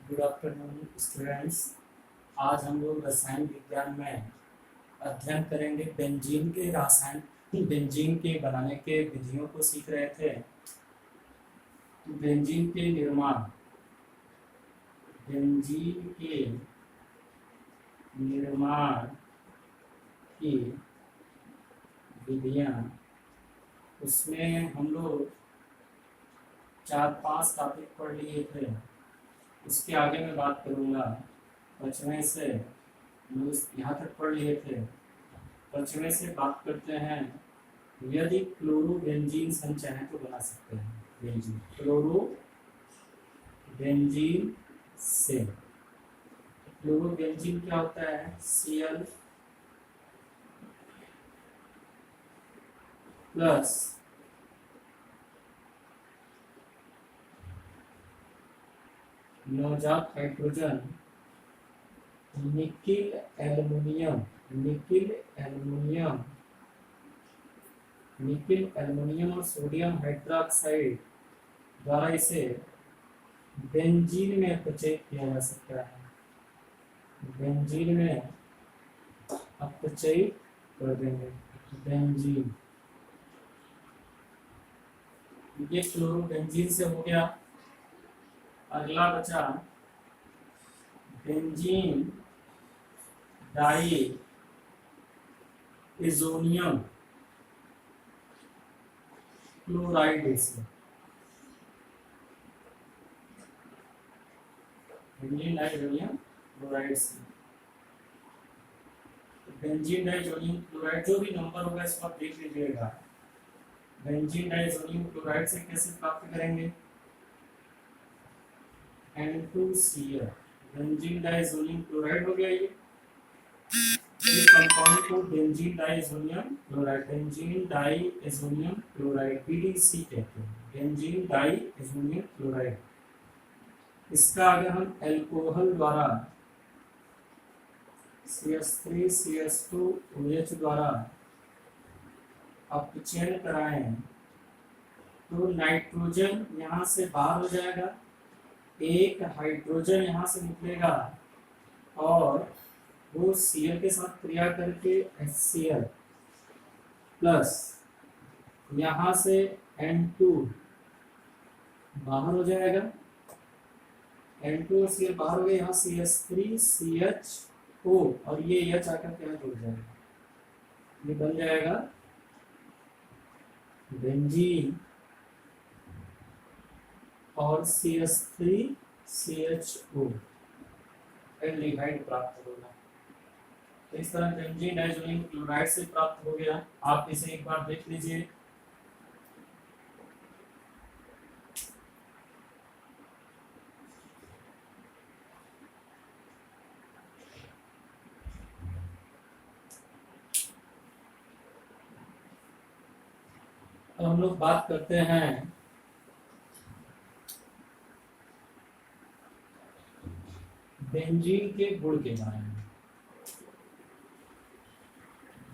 Good afternoon students. आज हम लोग रसायन विज्ञान में अध्ययन करेंगे बेंजीन के रासायन बेंजीन के बनाने के विधियों को सीख रहे थे। तो बेंजीन के निर्माण की विधियां, उसमें हम लोग 4-5 टॉपिक पढ़ लिए थे। उसके आगे मैं बात करूँगा। 5वें से यहाँ तक पढ़ लिए थे। 5वें से बात करते हैं। यदि क्लोरोबेंजीन हम चाहें तो बना सकते हैं बेंजीन, क्लोरोबेंजीन से। क्लोरोबेंजीन क्या होता है? Cl प्लस नवजात हाइड्रोजन निकिल एल्युमिनियम और सोडियम हाइड्रोक्साइड द्वारा इसे बेंजीन में अपचयित किया जा सकता है। बेंजीन में अपचयित कर देंगे बेंजीन। ये क्लोरोबेंजीन से हो गया। अगला बचा बेंजीन डाई एजोनियम क्लोराइड से। बेंजीन डाइजोनियम क्लोराइड से। बेंजीन डाइजोनियम क्लोराइड जो भी नंबर होगा इसको आप देख लीजिएगा। बेंजीन डाइजोनियम क्लोराइड से कैसे प्राप्त करेंगे? N2Cl बेंजीन डाइजोनियम क्लोराइड हो गया। ये इस कंपाउंड को बेंजीन डाइजोनियम क्लोराइड BDC कहते हैं। Benzene diazonium chloride. इसका अगर हम अल्कोहल द्वारा CH3CH2OH द्वारा अपचयन कराएं तो नाइट्रोजन यहाँ से बाहर हो जाएगा, एक हाइड्रोजन यहाँ से निकलेगा और वो Cl के साथ क्रिया करके HCl प्लस यहाँ से N2 बाहर हो जाएगा। N2 और Cl बाहर हो गए, यहाँ CH3CHO और ये H आकर के यहाँ जुड़ जाएगा। ये बन जाएगा बेंजीन और CH3CHO एल्डिहाइड प्राप्त होगा। तो इस तरह बेंजीन डाइजोनियम क्लोराइड से प्राप्त हो गया। आप इसे एक बार देख लीजिए। अब हम लोग बात करते हैं बेंजीन के गुण के बारे में।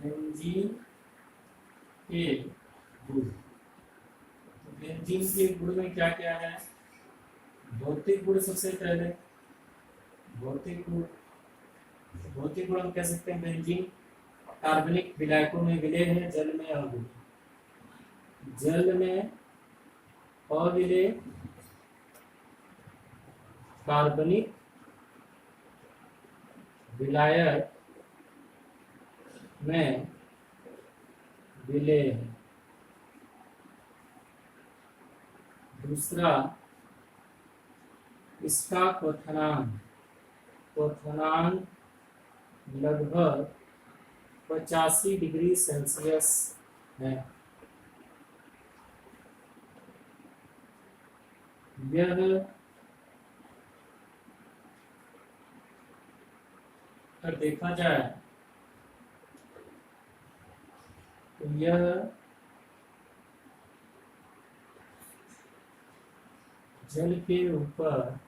बेंजीन के गुण, तो बेंजीन के गुण में क्या क्या है? भौतिक गुण सबसे पहले। भौतिक गुण हम कह सकते हैं बेंजीन कार्बनिक विलायकों में विलय है, जल में अविलय कार्बनिक विलायक में विलय है। दूसरा, इसका क्वथनांक लगभग 85 डिग्री सेल्सियस है। यह अगर देखा जाए तो यह जल के ऊपर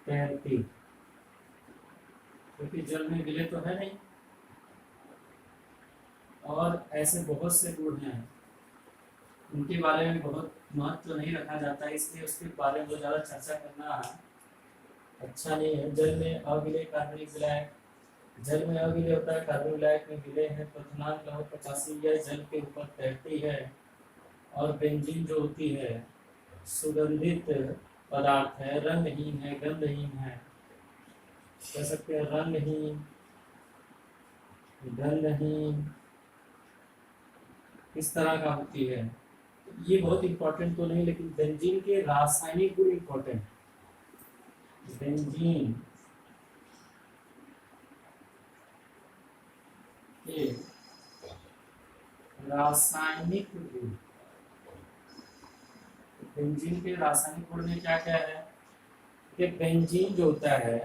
तैरती, क्योंकि जल में विलय तो है नहीं। और ऐसे बहुत से गुण हैं उनके बारे में बहुत महत्व नहीं रखा जाता है, इसलिए उसके बारे में ज़्यादा चर्चा करना अच्छा नहीं है। जल में अविलेय कार्बनिक विलायक, जल में अविलेय होता है, कार्बन विलायक में विलेय है। क्वथनांक लगभग 85 है, जल के ऊपर तैरती है। और बेंजीन जो होती है सुगंधित पदार्थ है, रंगहीन है, गंधहीन है, कह सकते हैं रंगहीन, गंधहीन, किस तरह का होती है। ये बहुत इंपॉर्टेंट तो नहीं, लेकिन बेंजीन के रासायनिक गुण इंपॉर्टेंट। बेंजीन के रासायनिक गुण, बेंजीन के रासायनिक गुण में क्या क्या है कि बेंजीन जो होता है,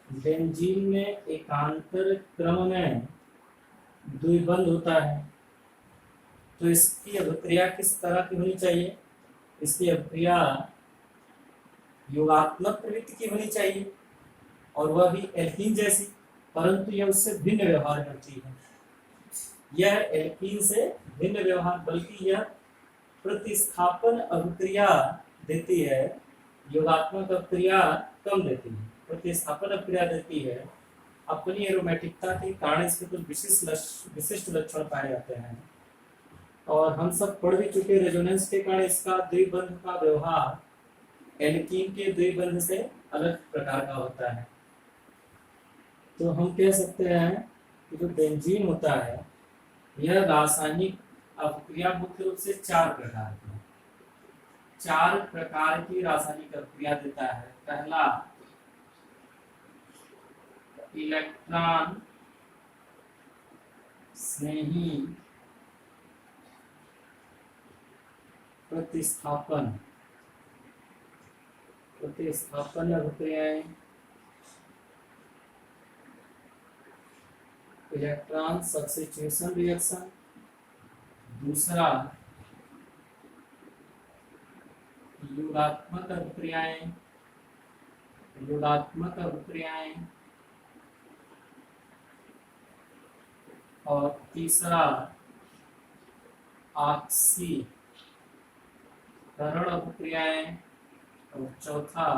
बेंजीन में एकांतर क्रम में द्विबंध होता है। तो इसकी अभिक्रिया किस तरह की होनी चाहिए? इसकी अभिक्रिया योगात्मक प्रवृत्ति की होनी चाहिए, और वह भी एल्कीन जैसी, परंतु यह उससे भिन्न व्यवहार करती है। यह एल्कीन से भिन्न व्यवहार, बल्कि यह प्रतिस्थापन अभिक्रिया देती है, योगात्मक अभिक्रिया कम देती है, प्रतिस्थापन अभिक्रिया देती है। अपनी एरोमेटिकता के कारण इसके कुछ विशिष्ट लक्षण पाए जाते हैं, और हम सब पढ़ भी चुके। रेजोनेंस के कारण इसका द्विबंध का व्यवहार एल्कीन के द्विबंध से अलग प्रकार का होता है। तो हम कह सकते हैं कि जो बेंजीन होता है, यह रासायनिक अभिक्रिया मुख्य रूप से 4 प्रकार की, 4 प्रकार की रासायनिक अभिक्रिया देता है। पहला, इलेक्ट्रॉन स्नेही प्रतिस्थापन, प्रतिस्थापन अभिक्रियाएं, इलेक्ट्रॉन सब्स्टिट्यूशन रिएक्शन। दूसरा, योगात्मक अभिक्रियाएं, योगात्मक अभिक्रियाएं। और तीसरा, ऑक्सीकरण अभिक्रियाएं। और चौथा,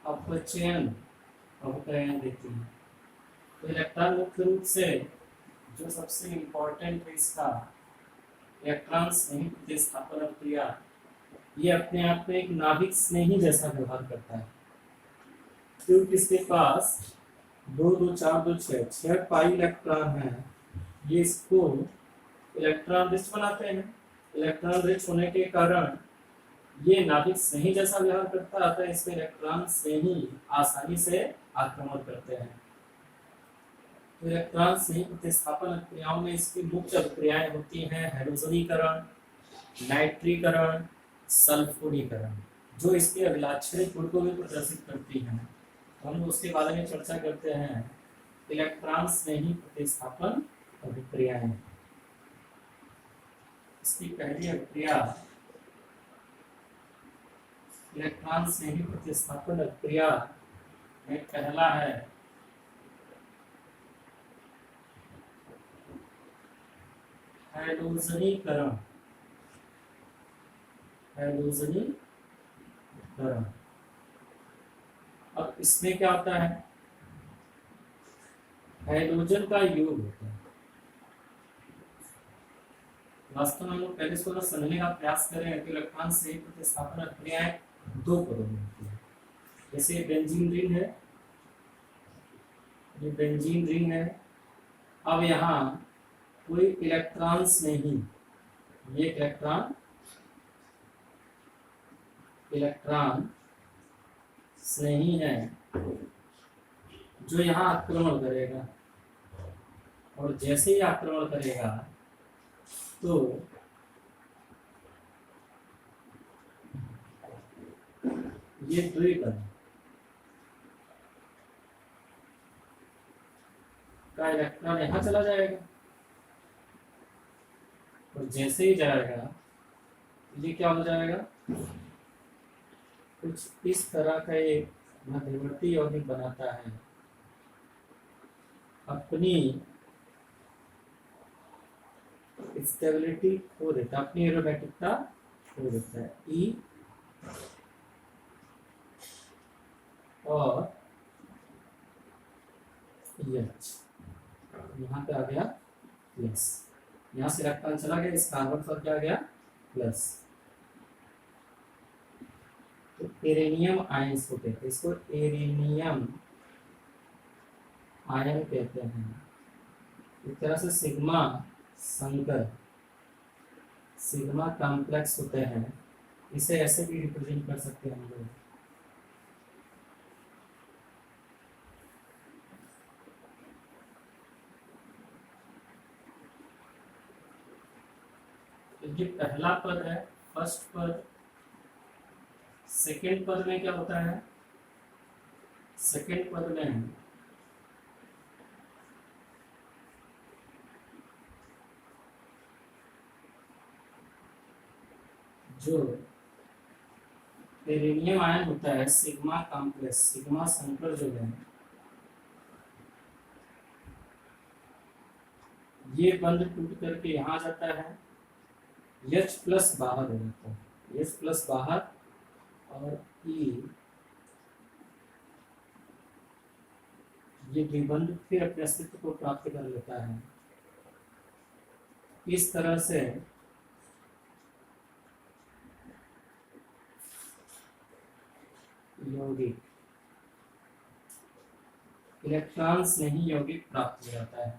अपचयन अभिक्रियाएं देती है। तो इलेक्ट्रॉन मुख्य रूप से जो सबसे इम्पोर्टेंट है इसका, इलेक्ट्रॉन स्नेही प्रतिस्थापन अभिक्रिया, ये अपने आप में एक नाभिक स्नेही जैसा व्यवहार करता है, क्योंकि इसके पास 2 2 4 2 6 पाई इलेक्ट्रॉन है। ये इसको इलेक्ट्रॉन रिच बनाते हैं। इलेक्ट्रॉन रिच होने के कारण ये नाभिक स्नेही जैसा व्यवहार करता है, अतः इसमें इलेक्ट्रॉन स्नेही आसानी से आक्रमण करते हैं। तो इलेक्ट्रॉन स्नेही प्रतिस्थापन क्रियाओं में इसकी मुख्य अभिक्रियाएं होती हैं हैलोजनीकरण, नाइट्रीकरण, सल्फोनीकरण, जो इसके अभिलाक्षणिक गुण को भी प्रदर्शित करती हैं। हम उसके बारे में चर्चा करते हैं। इलेक्ट्रॉन स्नेही प्रतिस्थापन अभिक्रियाएं। इसकी पहली अभिक्रिया इलेक्ट्रॉन स्नेही प्रतिस्थापन अभिक्रिया में पहला है हैलोजनीकरण। हैलोजनीकरण, अब इसमें क्या होता है, हाइड्रोजन का योग होता है। वास्तव में हम लोग पहले इसको समझने का प्रयास करें कि इलेक्ट्रॉन से प्रतिस्थापन अभिक्रियाएं 2 पदों में होती है। जैसे बेंजीन रिंग है, ये बेंजीन रिंग है। अब यहाँ कोई इलेक्ट्रॉन्स नहीं, ये इलेक्ट्रॉन नहीं है जो यहाँ आक्रमण करेगा, और जैसे ही आक्रमण करेगा तो ये द्विबंध का इलेक्ट्रॉन यहाँ चला जाएगा, और जैसे ही जाएगा ये क्या हो जाएगा, कुछ इस तरह का एक मध्यवर्ती यौगिक बनाता है, अपनी स्टेबिलिटी खो देता है, अपनी एरोमेटिकता खो देता है। ई और एच, यहाँ पे आ गया प्लस, यहाँ से इलेक्ट्रॉन चला गया, इस कार्बन पर क्या आ गया प्लस। तो एरेनियम आयंस को कहते हैं, इसको एरेनियम आयन कहते हैं। एक तरह से सिग्मा संकर, सिग्मा कॉम्प्लेक्स होते हैं, इसे ऐसे भी रिप्रेजेंट कर सकते हैं हम लोग। ये पहला पद है, फर्स्ट पद। सेकेंड पद में क्या होता है, सेकेंड पद में जो एरेनियम आयन होता है, सिग्मा कॉम्प्लेक्स, सिग्मा संकर जो है, ये बंद टूट करके यहाँ जाता है, H प्लस बाहर हो जाता है, H प्लस बाहर, और E ये द्विबंध फिर अपने अस्तित्व को प्राप्त कर लेता है। इस तरह से यौगिक, इलेक्ट्रॉन्स नहीं यौगिक प्राप्त हो जाता है।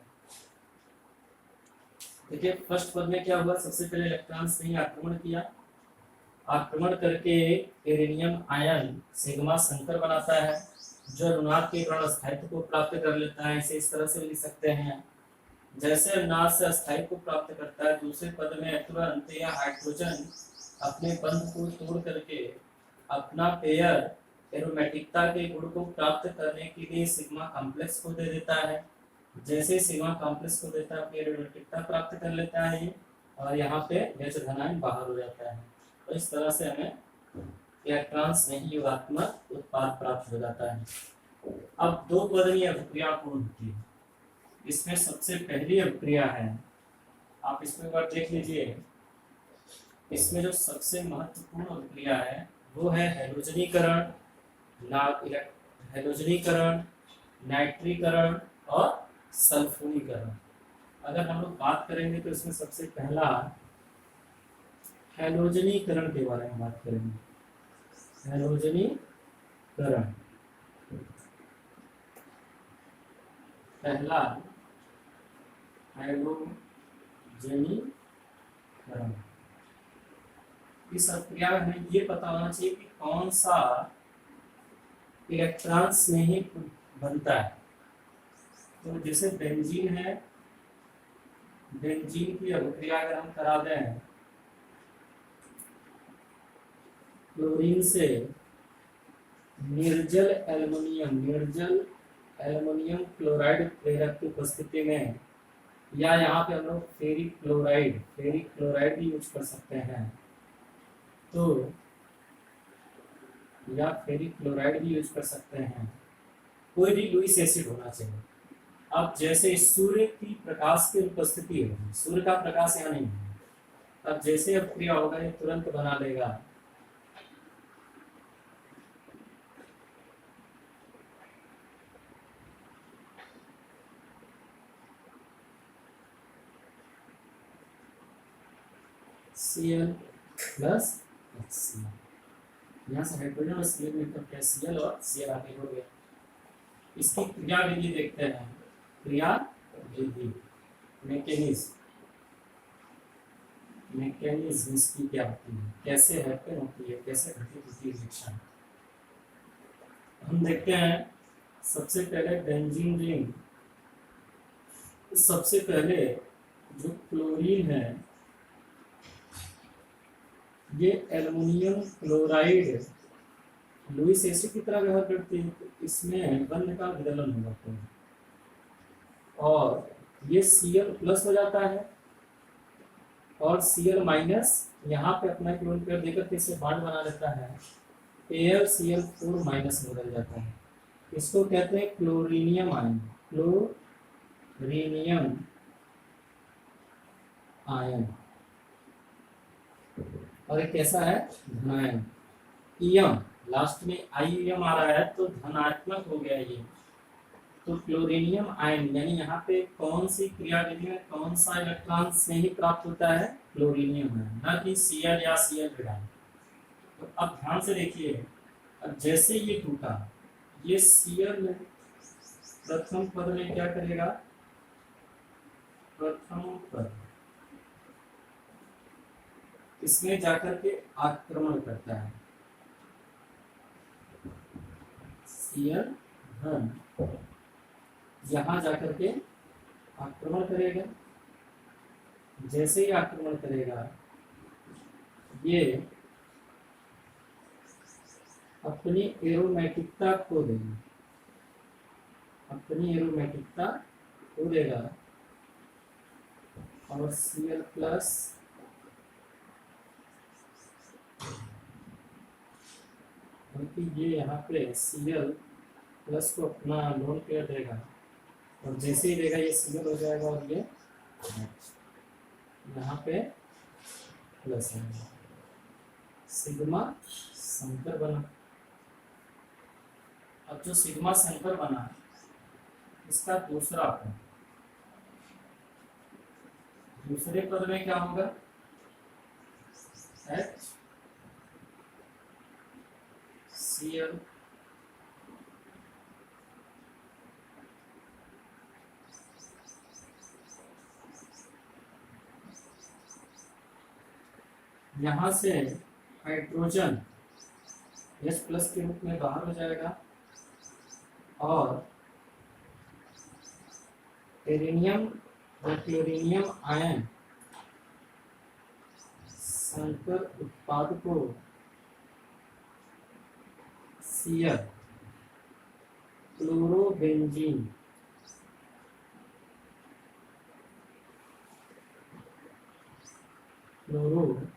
देखिए फर्स्ट पद में क्या हुआ, सबसे पहले इलेक्ट्रॉन्स ने आक्रमण किया, आक्रमण करके एरेनियम आयन सिग्मा संकर बनाता है, जो अनुनाद के कारण स्थायित्व को प्राप्त कर लेता है। इसे इस तरह से लिख सकते हैं, जैसे अनुनाद से स्थायित्व को प्राप्त करता है, दूसरे पद में तुरंत यह हाइड्रोजन अपने बंध को तोड़ करके अपना पेयर एरोमेटिकता के गुण को प्राप्त करने के लिए सिग्मा कॉम्प्लेक्स को दे देता है। जैसे सिग्मा कॉम्प्लेक्स को देता है, अपनी एरोमेटिकता प्राप्त कर लेता है ये, और यहाँ पे H धनायन बाहर हो जाता है। तो इस तरह से हमें इलेक्ट्रॉन्स नहीं योगात्मक उत्पाद प्राप्त हो जाता है। अब दो पदनीय अभिक्रिया पूर्ण होती है। इसमें सबसे पहली अभिक्रिया है, आप इसमें एक बार देख लीजिए, इसमें जो सबसे महत्वपूर्ण अभिक्रिया है वो है हैलोजनीकरण, हैलोजनीकरण, नाइट्रीकरण और सल्फोनीकरण। अगर हम लोग बात करेंगे तो इसमें सबसे पहला हैलोजनीकरण के बारे में बात करेंगे। हैलोजनीकरण, पहला हैलोजनीकरण। इस प्रक्रिया में हमें ये पता होना चाहिए कि कौन सा इलेक्ट्रॉन्स में ही बनता है। तो जैसे बेंजीन है, बेंजीन की अभिक्रिया अगर हम करा दें क्लोरीन से निर्जल एल्युमिनियम क्लोराइड प्रेरक की उपस्थिति में, या यहाँ पे हम लोग फेरिक क्लोराइड भी यूज कर सकते हैं, तो या फेरिक क्लोराइड भी यूज कर सकते हैं। कोई भी लुईस एसिड होना चाहिए। अब जैसे सूर्य की प्रकाश की उपस्थिति होगी, सूर्य का प्रकाश यहाँ नहीं है, अब जैसे अभिक्रिया होगा ये तुरंत बना लेगा Cl प्लस HCl। यहाँ से हाइड्रोजन और Cl मिलकर क्या Cl और Cl आगे हो गया। इसकी क्रिया विधि देखते हैं, क्रिया विधि मैकेनिज्म इसकी क्या होती है, कैसे हैपन होती है, कैसे घटित होती है रिएक्शन। हम देखते हैं सबसे पहले बेंजीन रिंग, सबसे पहले जो क्लोरीन है ये एल्युमिनियम क्लोराइड लुईस एसिड की तरह व्यवहार करती है, तो इसमें बंध का विदलन हो जाता है और ये Cl प्लस हो जाता है और Cl माइनस यहाँ पे अपना क्लोरीन पेयर देकर के इसे बॉन्ड बना लेता है, AlCl4 माइनस में बदल जाता है। इसको कहते हैं क्लोरीनियम आयन, क्लोरीनियम आयन। और एक कैसा है धनायन, इयम लास्ट में आईयूएम आ रहा है तो धनात्मक हो गया ये। तो क्लोरीनियम आयन यानी यहाँ पे कौन सी क्रियाविधि में कौन सा इलेक्ट्रॉन से ही प्राप्त होता है, क्लोरीनियम आयन, ना कि Cl या Cl विटामिन। तो अब ध्यान से देखिए, अब जैसे ये टूटा, ये Cl में प्रथम पद में क्या करेगा, प्रथम पद इसमें जाकर के आक्रमण करता है, Cl धन यहां जाकर के आक्रमण करेगा। जैसे ही आक्रमण करेगा ये अपनी एरोमेटिकता खो देगा, अपनी एरोमेटिकता खो देगा और Cl प्लस बल्कि ये यहाँ पे Cl प्लस को अपना लोन कर देगा और जैसे ही देगा ये Cl हो जाएगा और ये यहाँ पे प्लस आएगा, सिग्मा संकर बना। अब जो सिग्मा संकर बना इसका दूसरा पद, दूसरे पद में क्या होगा, HCl यहाँ से हाइड्रोजन H प्लस के रूप में बाहर हो जाएगा और टेरेनियम और क्लोरीनियम आयन संकर उत्पाद को Cl क्लोरोबेंजीन क्लोरोबेंजीन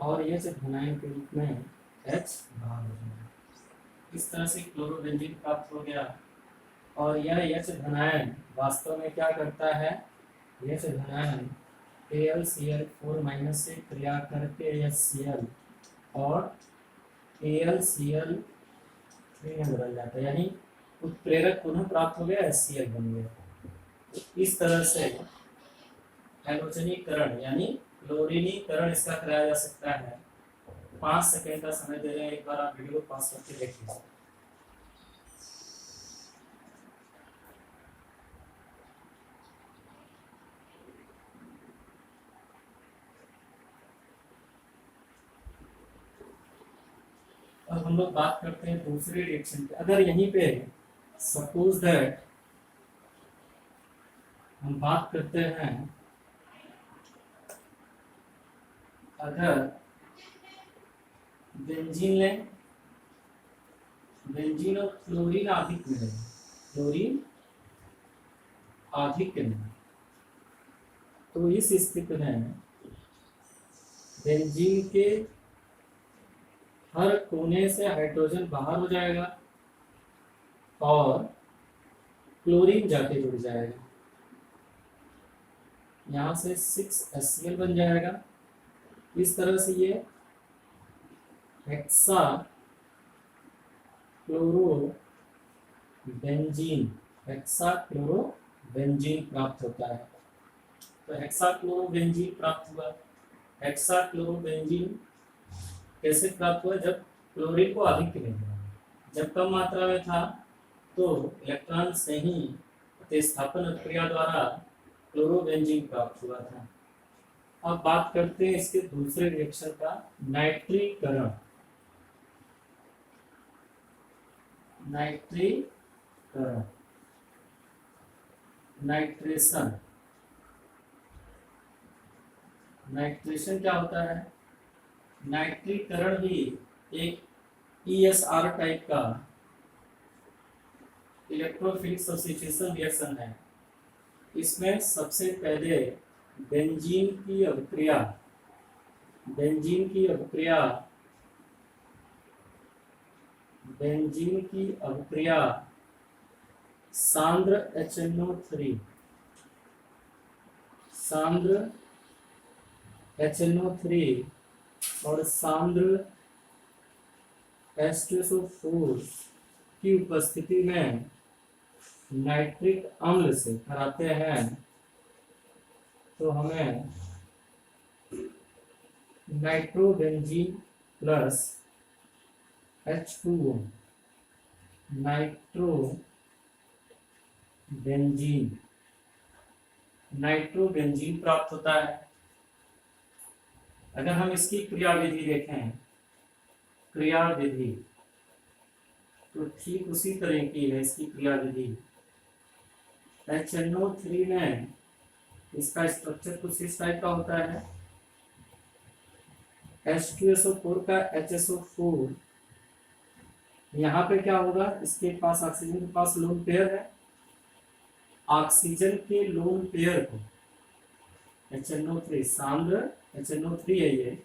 और H धनायन के रूप में H बाहर हो जाएगा। इस तरह से क्लोरोबेंजीन प्राप्त हो गया और यह H धनायन वास्तव में क्या करता है, H धनायन AlCl4- से क्रिया करके HCl और AlCl3 में बदल जाता है, यानी उत्प्रेरक पुनः प्राप्त हो गया, HCl बन गया। इस तरह से हैलोजनीकरण यानी क्लोरीनीकरण इसका कराया जा सकता है। 5 सेकंड का समय दे रहे हैं, एक बार आप वीडियो को पॉज करके देख लीजिए। अब हम लोग बात करते हैं दूसरे रिएक्शन पे। अगर यहीं पे सपोज दैट हम बात करते हैं, अगर बेंजीन लें, बेंजीन और क्लोरीन अधिक मिले, क्लोरीन अधिक में, तो इस स्थिति में बेंजीन के हर कोने से हाइड्रोजन बाहर हो जाएगा और क्लोरीन जाके जुड़ जाएगा, यहाँ से 6HCl बन जाएगा। इस तरह से ये हेक्सा क्लोरोबेंजीन, हेक्सा क्लोरोबेंजीन प्राप्त होता है। तो हेक्सा क्लोरोबेंजीन प्राप्त हुआ। हेक्सा क्लोरोबेंजीन कैसे प्राप्त हुआ, जब क्लोरीन को अधिक मिला, जब कम मात्रा में था तो इलेक्ट्रॉन से ही प्रतिस्थापन क्रिया द्वारा क्लोरोबेंजीन प्राप्त हुआ था। अब बात करते हैं इसके दूसरे रिएक्शन का, नाइट्रीकरण। नाइट्रीकरण, नाइट्रेशन। नाइट्रेशन क्या होता है, नाइट्रीकरण भी एक ESR टाइप का इलेक्ट्रोफिलिक सब्स्टिट्यूशन रिएक्शन है। इसमें सबसे पहले बेंजीन की अभिक्रिया, बेंजीन की अभिक्रिया, बेंजीन की अभिक्रिया सांद्र HNO3, सांद्र HNO3 और सांद्र H2SO4 की उपस्थिति में नाइट्रिक अम्ल से कराते हैं तो हमें नाइट्रोबेंजीन प्लस H2O नाइट्रोबेंजीन प्राप्त होता है। अगर हम इसकी क्रियाविधि देखें, क्रियाविधि तो ठीक उसी तरह की है इसकी क्रियाविधि। HNO3 में इसका स्ट्रक्चर कुछ इस टाइप का होता है। H2SO4 का HSO4, यहाँ पे क्या होगा, इसके पास ऑक्सीजन के पास लोन पेयर है, ऑक्सीजन के लोन पेयर को HNO3 सांद्र HNO3 है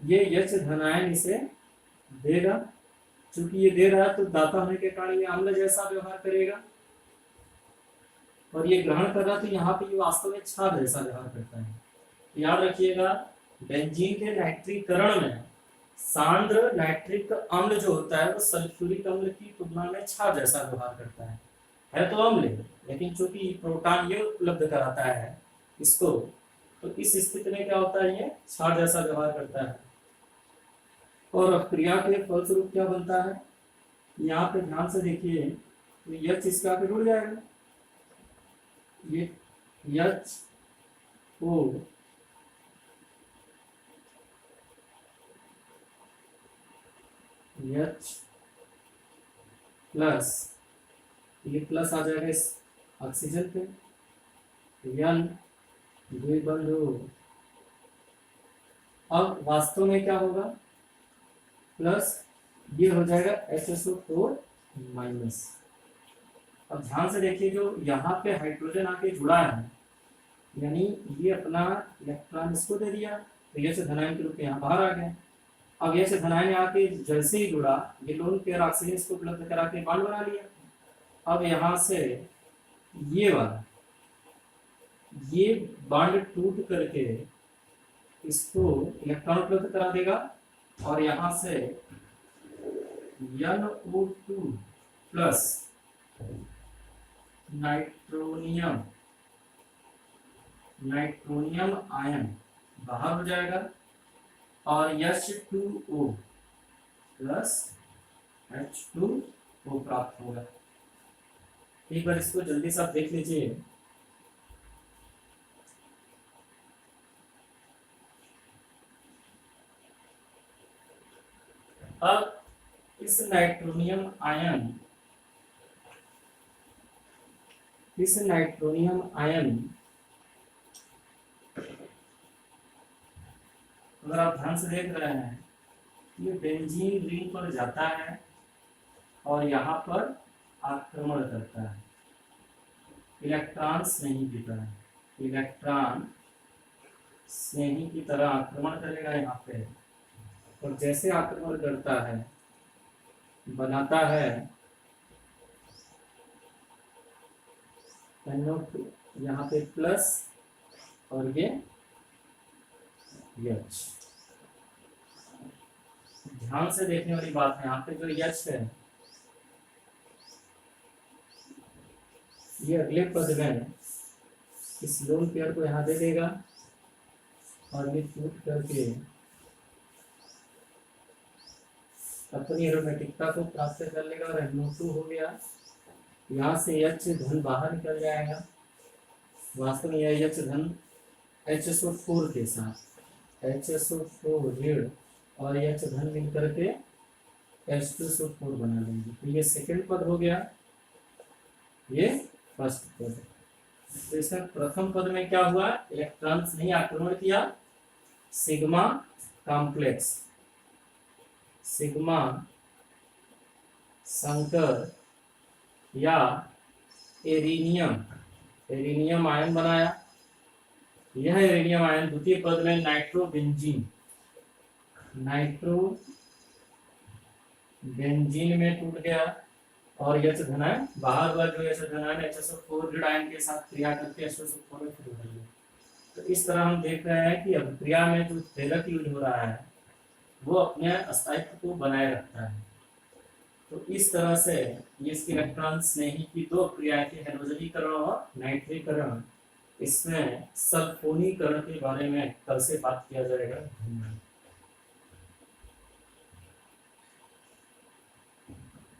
ये H धनायन इसे देगा। चूंकि ये दे रहा है तो दाता होने के कारण ये अम्ल जैसा व्यवहार करेगा, और ये ग्रहण कर रहा तो यहाँ पे ये वास्तव में क्षार जैसा व्यवहार करता है। याद रखिएगा, बेंजीन के नाइट्रीकरण में सांद्र नाइट्रिक अम्ल जो होता है वो सल्फ्यूरिक अम्ल की तुलना में क्षार जैसा व्यवहार करता है तो अम्ल, लेकिन चूंकि प्रोटॉन ये उपलब्ध कराता है इसको, तो इस स्थिति में क्या होता है, ये क्षार जैसा व्यवहार करता है। और अब क्रिया के फलस्वरूप क्या बनता है, यहाँ पे ध्यान से देखिए, तो H इसका पे जुड़ जाएगा, ये HO H प्लस, ये प्लस आ जाएगा इस ऑक्सीजन पे, N द्विबंधु। अब वास्तव में क्या होगा, प्लस ये हो जाएगा HSO4 माइनस। अब ध्यान से देखिए, जो यहाँ पे हाइड्रोजन आके जुड़ा है, यानी ये अपना इलेक्ट्रॉन इसको दे दिया तो ये से धनायन के रूप में यहाँ बाहर आ गया। अब ये से धनायन आके जैसे ही जुड़ा, ये लोन पेयर ऑक्सीजन इसको उपलब्ध करा के बॉन्ड बना लिया। अब यहाँ से ये वाला, ये बॉन्ड टूट करके इसको इलेक्ट्रॉन उपलब्ध करा देगा, और यहाँ से NO2 प्लस नाइट्रोनियम आयन बाहर हो जाएगा, और H2O प्लस H2O प्राप्त होगा। एक बार इसको जल्दी से आप देख लीजिए। अब इस नाइट्रोनियम आयन अगर आप ध्यान से देख रहे हैं, ये बेंजीन रिंग पर जाता है और यहाँ पर आक्रमण करता है, इलेक्ट्रॉन स्नेही की तरह, इलेक्ट्रॉन स्नेही की तरह आक्रमण करेगा यहाँ पे। और जैसे आक्रमण करता है, बनाता है NO2 यहाँ पे प्लस, और ये H। ध्यान से देखने वाली बात है, यहाँ पे जो H है, ये अगले पद में इस लोन पेयर को यहाँ दे देगा, और ये टूट करके अपनी एरोमेटिकता को प्राप्त कर लेगा, और NO2 हो गया। यहाँ से H धन बाहर निकल जाएगा, वास्तव में यह H धन HSO4 के साथ, HSO4 ऋण और H धन मिल करके H2SO4 बना लेंगे। तो ये सेकंड पद हो गया, ये फर्स्ट पद। तो इसमें प्रथम पद में क्या हुआ, इलेक्ट्रॉन ने आक्रमण किया, सिग्मा कॉम्प्लेक्स, सिग्मा संकर या एरिनियम आयन बनाया। यह एरिनियम आयन द्वितीय पद में नाइट्रोबेंजीन में टूट गया, और H धनायन बाहर हुआ, जो H धनायन HSO4 ऋण आयन के साथ क्रिया करके H2SO4 में फिर बदल गया। तो इस तरह हम देख रहे हैं कि अभिक्रिया में जो उत्प्रेरक यूज हो रहा है वो अपने अस्तित्व को बनाए रखता है। तो इस तरह से ये इसके इलेक्ट्रॉन्स नहीं की दो क्रियाएं थी, हाइड्रोजनीकरण और नाइट्रीकरण। इसमें सल्फोनीकरण के बारे में कल से बात किया जाएगा। धन्यवाद।